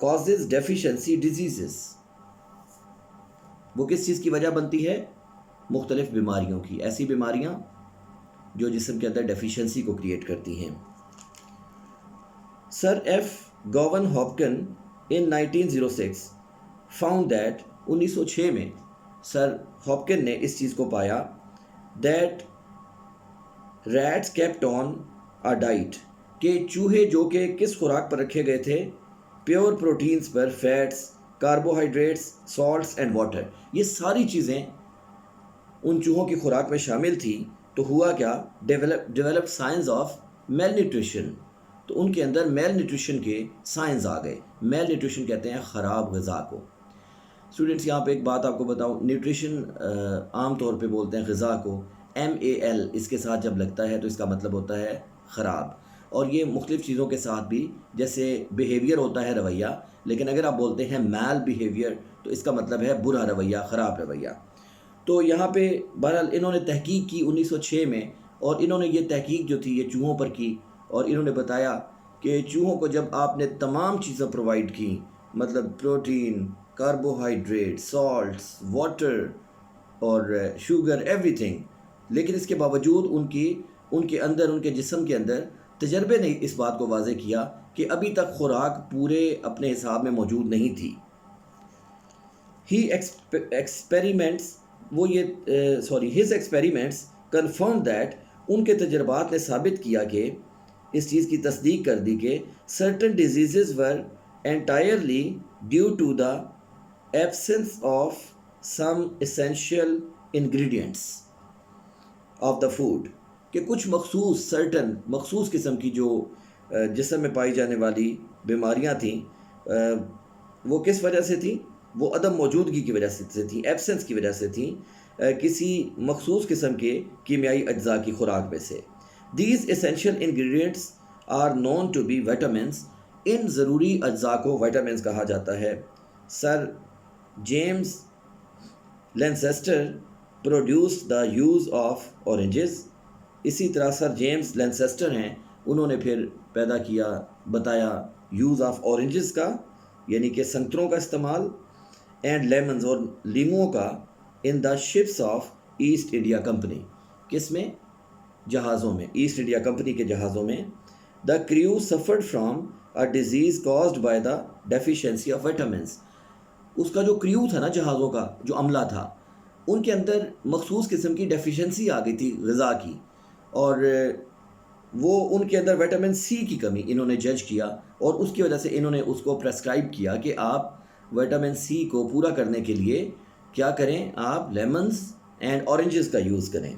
causes deficiency diseases. وہ کس چیز کی وجہ بنتی ہے؟ مختلف بیماریوں کی، ایسی بیماریاں جو جسم کے اندر ڈیفیشنسی کو کریٹ کرتی ہیں. Sir F Gowland Hopkins in 1906 found that 1906 میں سر ہاپکن نے اس چیز کو پایا that rats kept on a diet کہ چوہے جو کہ کس خوراک پر رکھے گئے تھے؟ پیور پروٹینز پر، fats, carbohydrates, salts and water. یہ ساری چیزیں ان چوہوں کی خوراک میں شامل تھی. تو ہوا کیا؟ Develop science of meal nutrition. تو ان کے اندر میل نیوٹریشن کے سائنس آ گئے. میل نیوٹریشن کہتے ہیں خراب غذا کو. اسٹوڈنٹس یہاں پہ ایک بات آپ کو بتاؤں، نیوٹریشن عام طور پہ بولتے ہیں غذا کو MAL اس کے ساتھ جب لگتا ہے تو اس کا مطلب ہوتا ہے خراب. اور یہ مختلف چیزوں کے ساتھ بھی، جیسے بیہیویئر ہوتا ہے رویہ، لیکن اگر آپ بولتے ہیں میل بیہیویئر تو اس کا مطلب ہے برا رویہ، خراب رویہ. تو یہاں پہ بہرحال انہوں نے تحقیق کی 1906 میں، اور انہوں نے یہ تحقیق جو تھی یہ چوہوں پر کی، اور انہوں نے بتایا کہ چوہوں کو جب آپ نے تمام چیزیں پرووائڈ کی، مطلب پروٹین، کاربوہائیڈریٹ، سالٹس، واٹر اور شوگر، ایوری تھنگ، لیکن اس کے باوجود ان کے اندر، ان کے جسم کے اندر تجربے نے اس بات کو واضح کیا کہ ابھی تک خوراک پورے اپنے حساب میں موجود نہیں تھی. his experiments confirmed that ان کے تجربات نے ثابت کیا کہ اس چیز کی تصدیق کر دی کہ certain diseases were entirely due to the absence of some essential ingredients of the food. کہ کچھ مخصوص قسم کی جو جسم میں پائی جانے والی بیماریاں تھیں، وہ کس وجہ سے تھیں؟ وہ عدم موجودگی کی وجہ سے تھیں، ایبسنس کی وجہ سے تھیں، کسی مخصوص قسم کے کیمیائی اجزاء کی خوراک میں سے. These essential ingredients are known to be vitamins. ان ضروری اجزاء کو وائٹامنس کہا جاتا ہے. Sir James Lancaster produce the use of oranges. اسی طرح سر جیمز لینسیسٹر ہیں، انہوں نے پھر بتایا یوز آف اورنجز کا، یعنی کہ سنتروں کا استعمال، اینڈ لیمنز اور لیموں کا، in the ships of East India company. کس میں؟ جہازوں میں، ایسٹ انڈیا کمپنی کے جہازوں میں. The crew suffered from a disease caused by the deficiency of vitamins. اس کا جو کریو تھا نا جہازوں کا، جو عملہ تھا، ان کے اندر مخصوص قسم کی ڈیفیشنسی آ گئی تھی غذا کی، اور وہ ان کے اندر وائٹامن سی کی کمی انہوں نے جج کیا، اور اس کی وجہ سے انہوں نے اس کو پریسکرائب کیا کہ آپ وائٹامن سی کو پورا کرنے کے لیے کیا کریں؟ آپ لیمنز اینڈ اورنجز کا یوز کریں.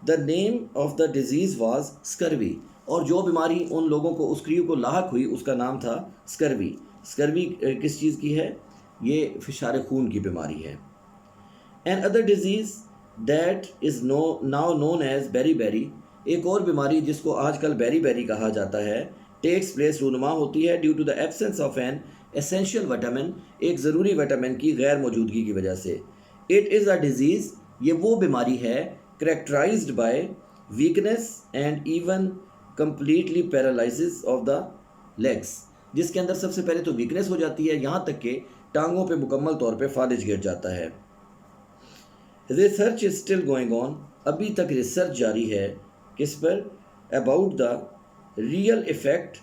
The name of the disease was scurvy. اور جو بیماری ان لوگوں کو، اس کریو کو لاحق ہوئی، اس کا نام تھا اسکروی. اسکروی کس چیز کی ہے؟ یہ فشار خون کی بیماری ہے. And other disease that is now known as beriberi. ایک اور بیماری جس کو آج کل بیری بیری کہا جاتا ہے، ٹیکس پلیس، رونما ہوتی ہے due to the absence of an essential vitamin. ایک ضروری وائٹامن کی غیر موجودگی کی وجہ سے. It is a disease. یہ وہ بیماری ہے characterized by weakness and even completely paralysis of the legs. جس کے اندر سب سے پہلے تو ویکنیس ہو جاتی ہے، یہاں تک کہ ٹانگوں پہ مکمل طور پہ فالج گر جاتا ہے. Research is still going on. ابھی تک ریسرچ جاری ہے کس پر؟ اباؤٹ دا ریئل ایفیکٹ،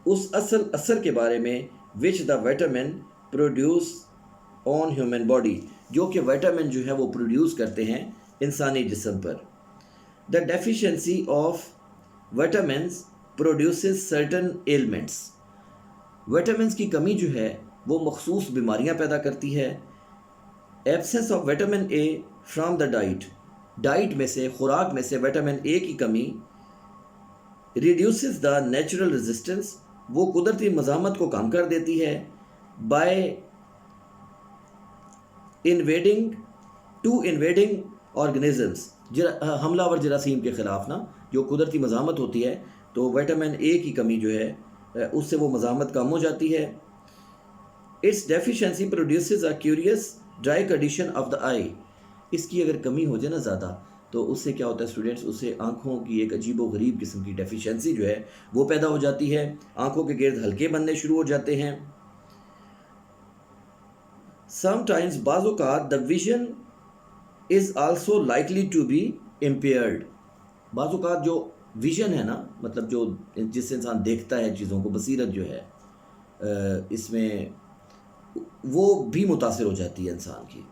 اس اصل اثر کے بارے میں، which the vitamin produce on human body, جو کہ وائٹامن جو ہے وہ پروڈیوس کرتے ہیں انسانی جسم پر. The deficiency of vitamins produces certain elements. Vitamins کی کمی جو ہے وہ مخصوص بیماریاں پیدا کرتی ہے. Absence of vitamin A from the diet میں سے، خوراک میں سے وائٹامن اے کی کمی ریڈیوسز دا نیچرل ریزسٹنس، وہ قدرتی مزاحمت کو کم کر دیتی ہے، بائی انویڈنگ آرگنزمس، حملہ آور جراثیم کے خلاف نا، جو قدرتی مزاحمت ہوتی ہے تو وائٹامن اے کی کمی جو ہے اس سے وہ مزاحمت کم ہو جاتی ہے. Its deficiency produces a curious dry condition of the eye. اس کی اگر کمی ہو جائے نا زیادہ تو اس سے کیا ہوتا ہے اسٹوڈنٹس؟ اس سے آنکھوں کی ایک عجیب و غریب قسم کی ڈیفیشنسی جو ہے وہ پیدا ہو جاتی ہے. آنکھوں کے گرد حلقے بننے شروع ہو جاتے ہیں. sometimes بعض اوقات the vision is also likely to be impaired. بعض اوقات جو ویژن ہے نا، مطلب جو جس سے انسان دیکھتا ہے چیزوں کو، بصیرت جو ہے اس میں وہ بھی متاثر ہو جاتی ہے انسان کی.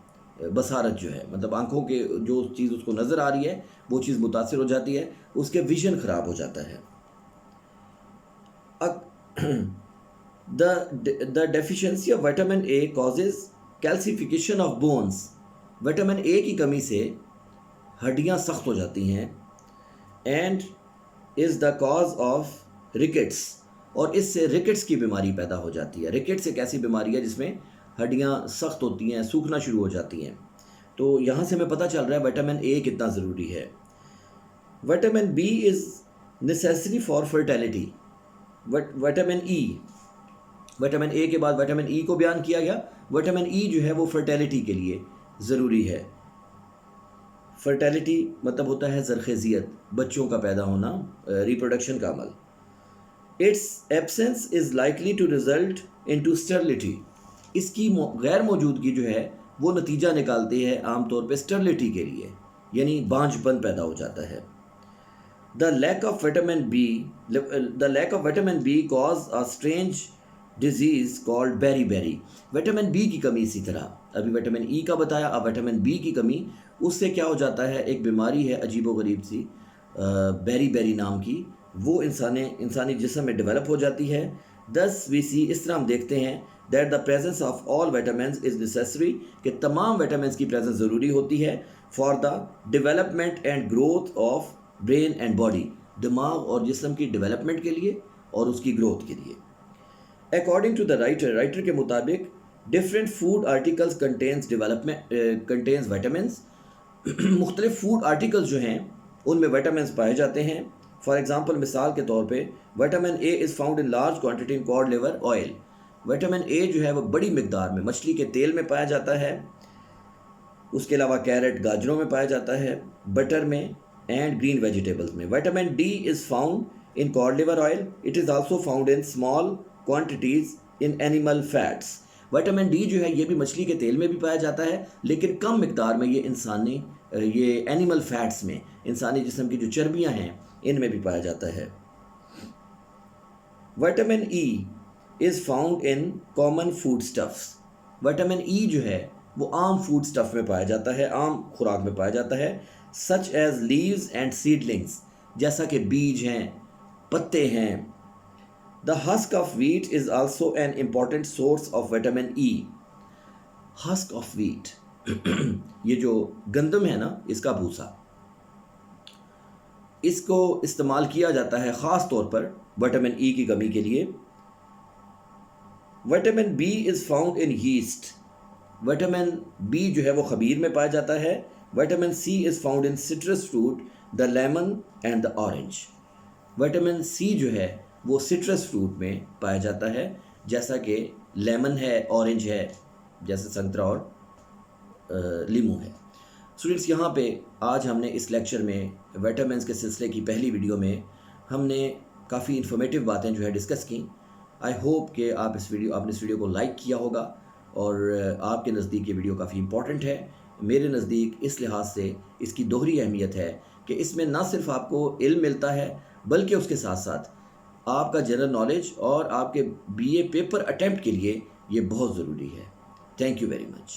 بصارت جو ہے مطلب آنکھوں کے جو چیز اس کو نظر آ رہی ہے وہ چیز متاثر ہو جاتی ہے، اس کے ویژن خراب ہو جاتا ہے. The deficiency of vitamin A causes calcification of bones. Vitamin A کی کمی سے ہڈیاں سخت ہو جاتی ہیں. And is the cause of rickets, اور اس سے ریکٹس کی بیماری پیدا ہو جاتی ہے. ریکٹس ایک ایسی بیماری ہے جس میں ہڈیاں سخت ہوتی ہیں، سوکھنا شروع ہو جاتی ہیں. تو یہاں سے ہمیں پتہ چل رہا ہے وٹامن اے کتنا ضروری ہے. Vitamin B is necessary for fertility. Vitamin E, vitamin A کے بعد وٹامن ای کو بیان کیا گیا. وٹامن ای جو ہے وہ فرٹیلٹی کے لیے ضروری ہے. فرٹیلٹی مطلب ہوتا ہے زرخیزیت، بچوں کا پیدا ہونا، ریپروڈکشن کا عمل. Its absence is likely to result into sterility. اس کی غیر موجودگی جو ہے وہ نتیجہ نکالتی ہے عام طور پہ اسٹرلٹی کے لیے، یعنی بانجھ پن پیدا ہو جاتا ہے. The lack of vitamin B cause a strange disease called beriberi. Vitamin B کی کمی اسی طرح، ابھی وٹامن ای کا بتایا، اب وٹامن بی کی کمی، اس سے کیا ہو جاتا ہے، ایک بیماری ہے عجیب و غریب سی، بیری نام کی، وہ انسانی جسم میں ڈیولپ ہو جاتی ہے. thus we see، اس طرح ہم دیکھتے ہیں that the presence of all vitamins is necessary، کہ تمام وٹامنس کی پریزنس ضروری ہوتی ہے for the development and growth of brain and body, دماغ اور جسم کی ڈیولپمنٹ کے لیے اور اس کی گروتھ کے لیے. اکارڈنگ ٹو دا رائٹر کے مطابق different food articles contains vitamins. مختلف فوڈ آرٹیکلز جو ہیں ان میں وٹامنس پائے جاتے ہیں. فار ایگزامپل، مثال کے طور پہ vitamin A is found in large quantity in cod liver oil. Vitamin A جو ہے وہ بڑی مقدار میں مچھلی کے تیل میں پایا جاتا ہے. اس کے علاوہ کیرٹ، گاجروں میں پایا جاتا ہے، بٹر میں اینڈ گرین ویجیٹیبلز میں. Vitamin D is found in cod liver oil. It is also found in small quantities in animal fats. Vitamin D جو ہے یہ بھی مچھلی کے تیل میں بھی پایا جاتا ہے، لیکن کم مقدار میں یہ اینیمل فیٹس میں، انسانی جسم کی جو چربیاں ہیں ان میں بھی پایا جاتا ہے. وٹامن ای از فاؤنڈ ان common food stuffs. Vitamin E جو ہے وہ عام فوڈ اسٹف میں پایا جاتا ہے، عام خوراک میں پایا جاتا ہے. such as leaves and seedlings، جیسا کہ بیج ہیں، پتے ہیں. the husk of wheat is also an important source of vitamin E. husk of wheat یہ جو گندم ہے نا، اس کا بھوسا، اس کو استعمال کیا جاتا ہے خاص طور پر وٹامن ای کی کمی کے لیے. Vitamin B is found in yeast. Vitamin B جو ہے وہ خمیر میں پایا جاتا ہے. Vitamin C is found in citrus fruit, the lemon and the orange. Vitamin C جو ہے وہ سٹرس فروٹ میں پایا جاتا ہے، جیسا کہ لیمن ہے، اورنج ہے، جیسے سنترا اور لیمو ہے. اسٹوڈنٹس، یہاں پہ آج ہم نے اس لیکچر میں وٹامنس کے سلسلے کی پہلی ویڈیو میں ہم نے کافی انفارمیٹیو باتیں جو ہے ڈسکس کیں. آئی ہوپ کہ آپ نے اس ویڈیو کو لائک کیا ہوگا اور آپ کے نزدیک یہ ویڈیو کافی امپورٹنٹ ہے. میرے نزدیک اس لحاظ سے اس کی دوہری اہمیت ہے کہ اس میں نہ صرف آپ کو علم ملتا ہے، بلکہ اس کے ساتھ ساتھ آپ کا جنرل نالج اور آپ کے BA پیپر اٹیمپٹ کے لیے یہ بہت ضروری ہے. Thank you very much.